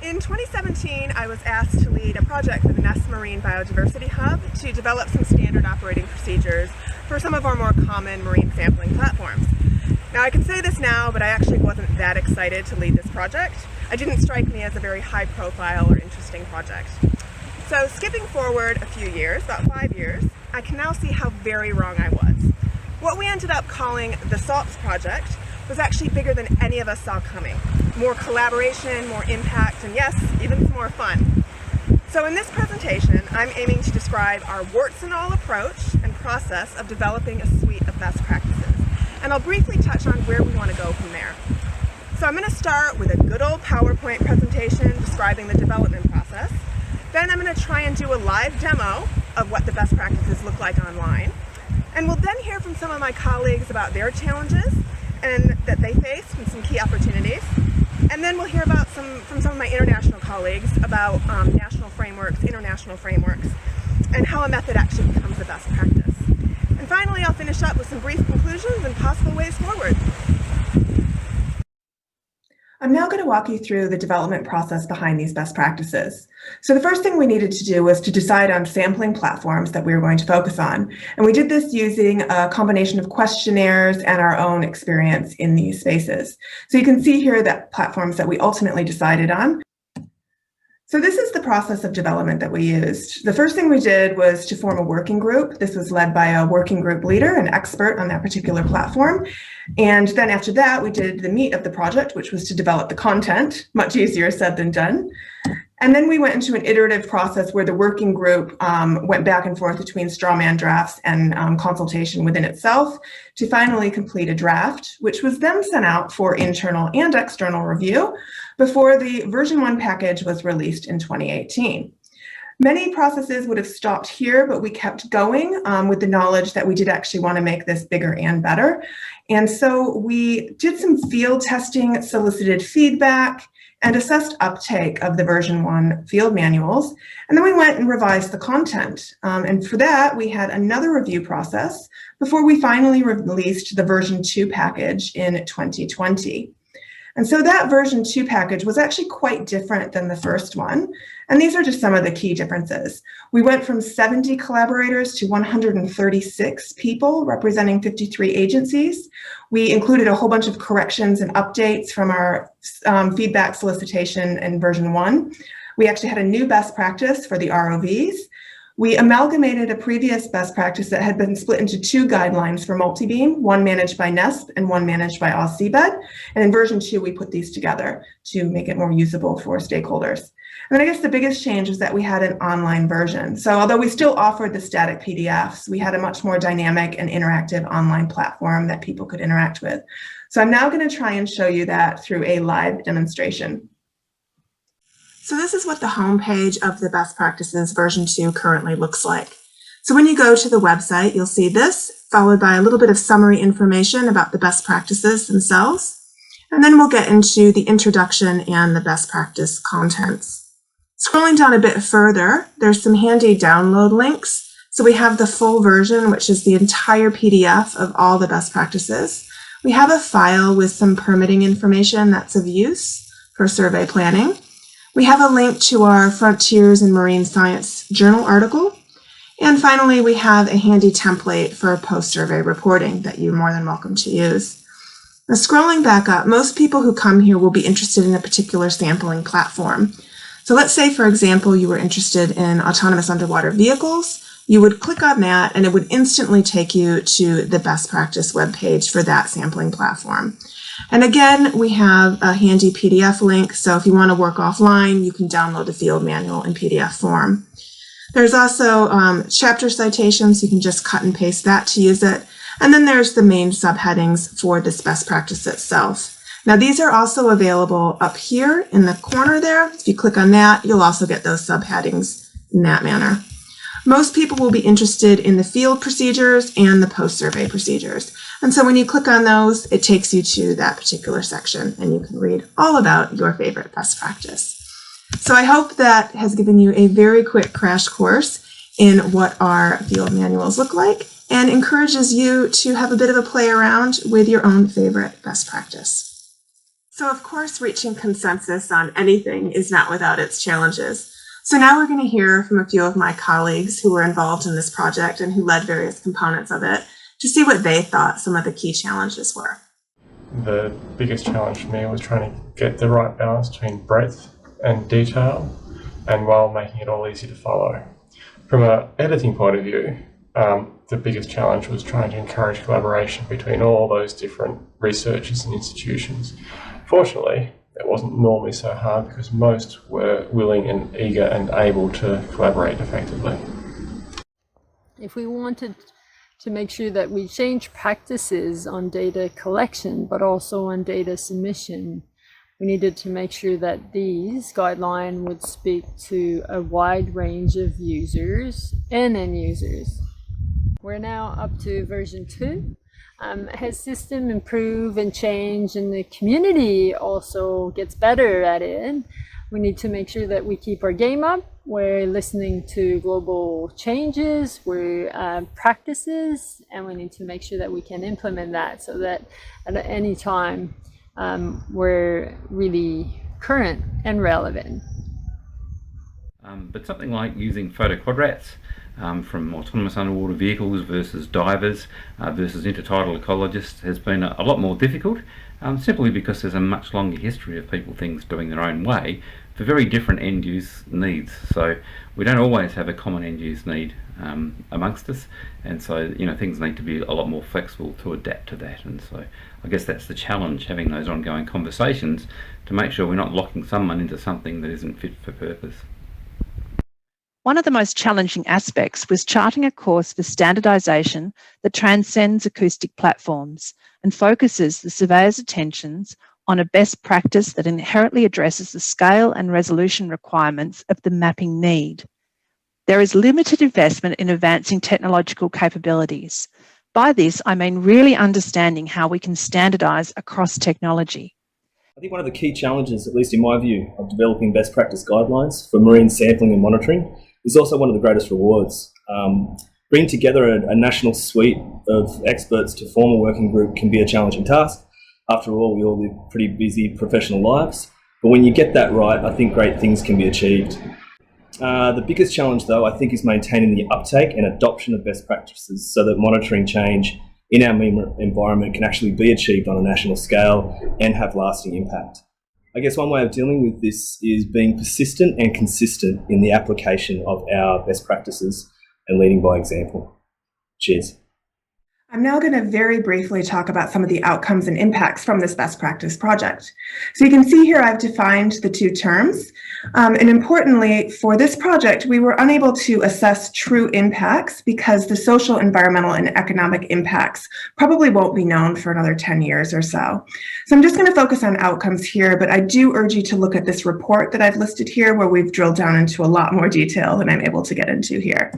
In 2017, I was asked to lead a project for the Nest Marine Biodiversity Hub to develop some standard operating procedures for some of our more common marine sampling platforms. Now, I can say this now, but I actually wasn't that excited to lead this project. It didn't strike me as a very high profile or interesting project. So skipping forward a few years, about 5 years, I can now see how very wrong I was. What we ended up calling the SALTS project was actually bigger than any of us saw coming. More collaboration, more impact, and yes, even some more fun. So in this presentation, I'm aiming to describe our warts and all approach and process of developing a suite of best practices. And I'll briefly touch on where we want to go from there. So I'm going to start with a good old PowerPoint presentation describing the development process. Then I'm going to try and do a live demo of what the best practices look like online. And we'll then hear from some of my colleagues about their challenges and that they faced and some key opportunities. And then we'll hear about from some of my international colleagues about national frameworks, international frameworks, and how a method actually becomes a best practice. And finally, I'll finish up with some brief conclusions and possible ways forward. I'm now going to walk you through the development process behind these best practices. So the first thing we needed to do was to decide on sampling platforms that we were going to focus on. And we did this using a combination of questionnaires and our own experience in these spaces. So you can see here the platforms that we ultimately decided on. So this is the process of development that we used. The first thing we did was to form a working group. This was led by a working group leader, an expert on that particular platform. And then after that, we did the meat of the project, which was to develop the content, much easier said than done. And then we went into an iterative process where the working group went back and forth between straw man drafts and consultation within itself to finally complete a draft, which was then sent out for internal and external review before the version 1 package was released in 2018. Many processes would have stopped here, but we kept going with the knowledge that we did actually want to make this bigger and better. And so we did some field testing, solicited feedback, and assessed uptake of the version 1 field manuals. And then we went and revised the content. And for that, we had another review process before we finally released the version 2 package in 2020. And so that version 2 package was actually quite different than the first one. And these are just some of the key differences. We went from 70 collaborators to 136 people representing 53 agencies. We included a whole bunch of corrections and updates from our feedback solicitation in version 1. We actually had a new best practice for the ROVs. We amalgamated a previous best practice that had been split into 2 guidelines for multi-beam, one managed by NESP and one managed by AusSeabed. And in version 2, we put these together to make it more usable for stakeholders. And then I guess the biggest change was that we had an online version. So although we still offered the static PDFs, we had a much more dynamic and interactive online platform that people could interact with. So I'm now going to try and show you that through a live demonstration. So this is what the homepage of the best practices version 2 currently looks like. So when you go to the website, you'll see this, followed by a little bit of summary information about the best practices themselves. And then we'll get into the introduction and the best practice contents. Scrolling down a bit further, there's some handy download links. So we have the full version, which is the entire PDF of all the best practices. We have a file with some permitting information that's of use for survey planning. We have a link to our Frontiers in Marine Science journal article. And finally, we have a handy template for post-survey reporting that you're more than welcome to use. Now, scrolling back up, most people who come here will be interested in a particular sampling platform. So let's say, for example, you were interested in autonomous underwater vehicles. You would click on that and it would instantly take you to the best practice webpage for that sampling platform. And again, we have a handy PDF link. So if you want to work offline, you can download the field manual in PDF form. There's also chapter citations. You can just cut and paste that to use it. And then there's the main subheadings for this best practice itself. Now, these are also available up here in the corner there. If you click on that, you'll also get those subheadings in that manner. Most people will be interested in the field procedures and the post-survey procedures. And so when you click on those, it takes you to that particular section and you can read all about your favorite best practice. So I hope that has given you a very quick crash course in what our field manuals look like and encourages you to have a bit of a play around with your own favorite best practice. So of course, reaching consensus on anything is not without its challenges. So now we're going to hear from a few of my colleagues who were involved in this project and who led various components of it to see what they thought some of the key challenges were. The biggest challenge for me was trying to get the right balance between breadth and detail, and while making it all easy to follow. From an editing point of view, the biggest challenge was trying to encourage collaboration between all those different researchers and institutions. Fortunately, it wasn't normally so hard because most were willing and eager and able to collaborate effectively. If we wanted to make sure that we change practices on data collection, but also on data submission, we needed to make sure that these guidelines would speak to a wide range of users and end users. We're now up to version 2. As system improve and change and the community also gets better at it, we need to make sure that we keep our game up. We're listening to global changes, practices, and we need to make sure that we can implement that so that at any time we're really current and relevant. But something like using photo quadrats from autonomous underwater vehicles versus divers versus intertidal ecologists has been a lot more difficult, simply because there's a much longer history of things doing their own way for very different end use needs. So we don't always have a common end use need amongst us, and so things need to be a lot more flexible to adapt to that. And so I guess that's the challenge, having those ongoing conversations to make sure we're not locking someone into something that isn't fit for purpose. One of the most challenging aspects was charting a course for standardization that transcends acoustic platforms and focuses the surveyor's attentions on a best practice that inherently addresses the scale and resolution requirements of the mapping need. There is limited investment in advancing technological capabilities. By this, I mean really understanding how we can standardize across technology. I think one of the key challenges, at least in my view, of developing best practice guidelines for marine sampling and monitoring is also one of the greatest rewards. Bringing together a national suite of experts to form a working group can be a challenging task. After all, we all live pretty busy professional lives, but when you get that right, I think great things can be achieved. The biggest challenge, though, I think is maintaining the uptake and adoption of best practices so that monitoring change in our environment can actually be achieved on a national scale and have lasting impact. I guess one way of dealing with this is being persistent and consistent in the application of our best practices and leading by example. Cheers. I'm now going to very briefly talk about some of the outcomes and impacts from this best practice project. So you can see here I've defined the two terms. And importantly, for this project, we were unable to assess true impacts because the social, environmental, and economic impacts probably won't be known for another 10 years or so. So I'm just going to focus on outcomes here, but I do urge you to look at this report that I've listed here where we've drilled down into a lot more detail than I'm able to get into here.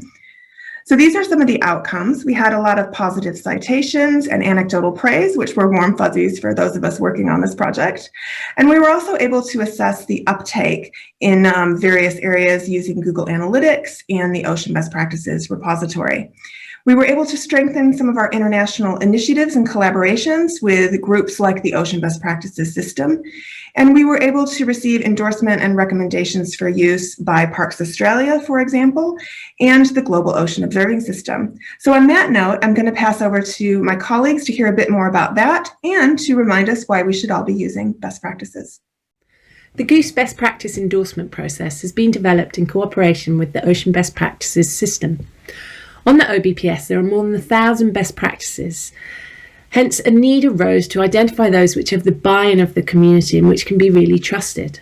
So these are some of the outcomes. We had a lot of positive citations and anecdotal praise, which were warm fuzzies for those of us working on this project. And we were also able to assess the uptake in various areas using Google Analytics and the Ocean Best Practices repository. We were able to strengthen some of our international initiatives and collaborations with groups like the Ocean Best Practices System. And we were able to receive endorsement and recommendations for use by Parks Australia, for example, and the Global Ocean Observing System. So on that note, I'm going to pass over to my colleagues to hear a bit more about that and to remind us why we should all be using best practices. The Goose Best Practice endorsement process has been developed in cooperation with the Ocean Best Practices System. On the OBPS, there are more than 1,000 best practices. Hence, a need arose to identify those which have the buy-in of the community and which can be really trusted.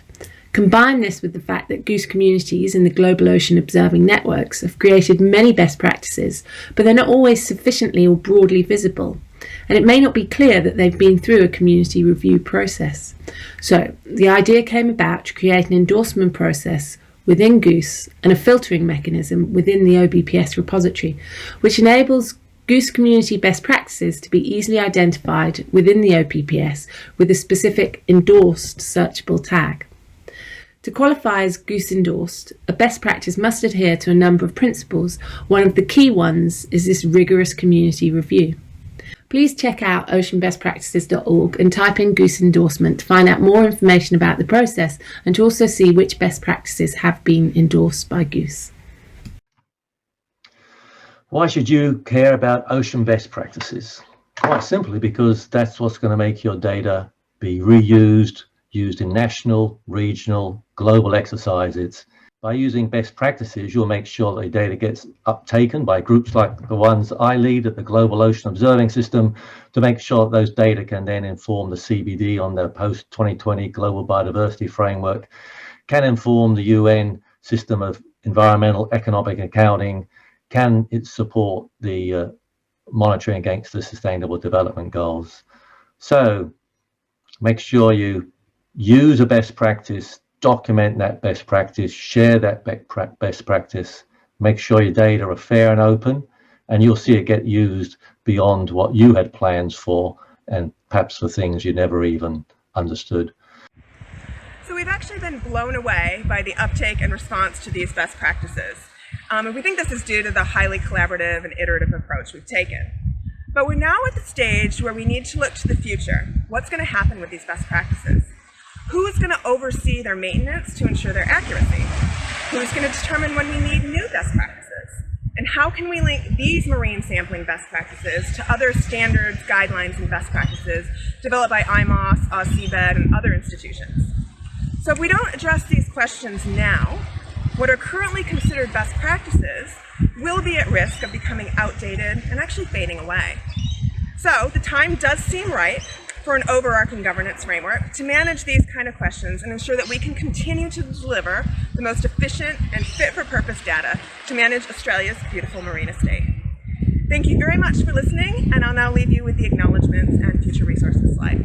Combine this with the fact that goose communities and the global ocean observing networks have created many best practices, but they're not always sufficiently or broadly visible, and it may not be clear that they've been through a community review process. So, the idea came about to create an endorsement process within Goose and a filtering mechanism within the OBPS repository, which enables Goose community best practices to be easily identified within the OBPS with a specific endorsed searchable tag. To qualify as Goose endorsed, a best practice must adhere to a number of principles. One of the key ones is this rigorous community review. please check out oceanbestpractices.org and type in Goose endorsement to find out more information about the process and to also see which best practices have been endorsed by Goose. Why should you care about ocean best practices? Quite simply because that's what's going to make your data be reused, used in national, regional, global exercises. By using best practices, you'll make sure that the data gets uptaken by groups like the ones I lead at the Global Ocean Observing System to make sure that those data can then inform the CBD on the post-2020 Global Biodiversity Framework, can inform the UN system of environmental economic accounting, can it support the monitoring against the Sustainable Development Goals. So make sure you use a best practice, document that best practice, share that best practice, make sure your data are fair and open, and you'll see it get used beyond what you had plans for and perhaps for things you never even understood. So we've actually been blown away by the uptake and response to these best practices. And we think this is due to the highly collaborative and iterative approach we've taken. But we're now at the stage where we need to look to the future. What's going to happen with these best practices? Who is going to oversee their maintenance to ensure their accuracy? Who is going to determine when we need new best practices? And how can we link these marine sampling best practices to other standards, guidelines, and best practices developed by IMOS, AusSeabed, and other institutions? So if we don't address these questions now, what are currently considered best practices will be at risk of becoming outdated and actually fading away. So the time does seem right for an overarching governance framework to manage these kind of questions and ensure that we can continue to deliver the most efficient and fit-for-purpose data to manage Australia's beautiful marine estate. Thank you very much for listening, and I'll now leave you with the acknowledgements and future resources slide.